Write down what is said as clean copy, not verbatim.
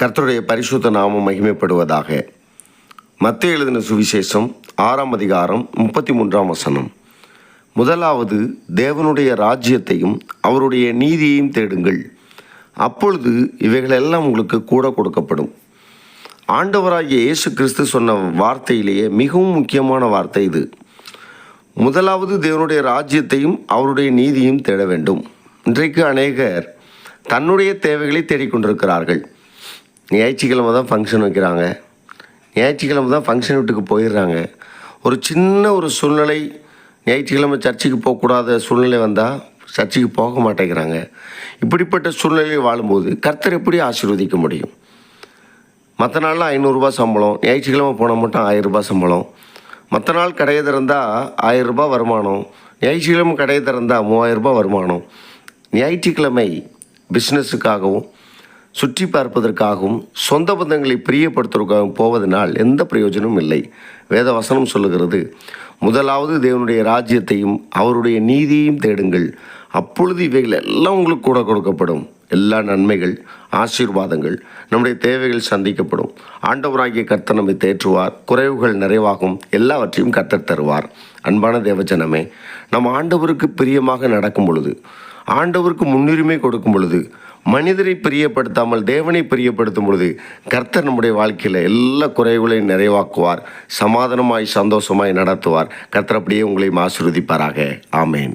கர்த்தருடைய பரிசுத்த நாமம் மகிமைப்படுவதாக. மத்தேயு எழுதின சுவிசேஷம் 6ஆம் அதிகாரம் 33ஆம் வசனம். முதலாவது தேவனுடைய ராஜ்யத்தையும் அவருடைய நீதியையும் தேடுங்கள், அப்பொழுது இவைகளெல்லாம் உங்களுக்கு கூட கொடுக்கப்படும். ஆண்டவராகிய இயேசு கிறிஸ்து சொன்ன வார்த்தையிலேயே மிகவும் முக்கியமான வார்த்தை இது. முதலாவது தேவனுடைய ராஜ்யத்தையும் அவருடைய நீதியையும் தேட வேண்டும். இன்றைக்கு அநேகர் தன்னுடைய தேவைகளை தேடிக்கொண்டிருக்கிறார்கள். ஞாயிற்றுக்கிழமை தான் ஃபங்க்ஷன் வைக்கிறாங்க, ஞாயிற்றுக்கிழமை தான் ஃபங்க்ஷன் வீட்டுக்கு போயிடுறாங்க. ஒரு சின்ன ஒரு சூழ்நிலை, ஞாயிற்றுக்கிழமை சர்ச்சுக்கு போகக்கூடாத சூழ்நிலை வந்தால் சர்ச்சுக்கு போக மாட்டேங்கிறாங்க. இப்படிப்பட்ட சூழ்நிலையில் வாழும்போது கர்த்தர் எப்படி ஆசீர்வதிக்க முடியும்? மற்ற நாளில் 500 ரூபாய் சம்பளம், ஞாயிற்றுக்கிழமை போனால் மட்டும் 1000 ரூபாய் சம்பளம். மற்ற நாள் கடையை திறந்தால் 1000 ரூபாய் வருமானம், ஞாயிற்றுக்கிழமை கடையை திறந்தால் 3000 ரூபாய் வருமானம். ஞாயிற்றுக்கிழமை பிஸ்னஸுக்காகவும் சுற்றி பார்ப்பதற்காகவும் சொந்த பந்தங்களை பிரியப்படுத்துவதற்காகவும் போவதனால் எந்த பிரயோஜனமும் இல்லை. வேத வசனம் சொல்லுகிறது, முதலாவது தேவனுடைய ராஜ்யத்தையும் அவருடைய நீதியையும் தேடுங்கள், அப்பொழுது இவைகள் எல்லாம் உங்களுக்கு கூட கொடுக்கப்படும். எல்லா நன்மைகள், ஆசீர்வாதங்கள், நம்முடைய தேவைகள் சந்திக்கப்படும். ஆண்டவராகிய கர்த்தர் நம்மை தேற்றுவார், குறைவுகள் நிறைவாகும், எல்லாவற்றையும் கர்த்தர் தருவார். அன்பான தேவஜனமே, நம் ஆண்டவருக்கு பிரியமாக நடக்கும் பொழுது, ஆண்டவருக்கு முன்னுரிமை கொடுக்கும் பொழுது, மனிதரை பிரியப்படுத்தாமல் தேவனை பிரியப்படுத்தும் பொழுது கர்த்தர் நம்முடைய வாழ்க்கையில் எல்லா குறைகளையும் நிறைவாக்குவார், சமாதானமாய் சந்தோஷமாய் நடத்துவார். கர்த்தர் அப்படியே உங்களையும் ஆசீர்வதிப்பாராக. ஆமேன்.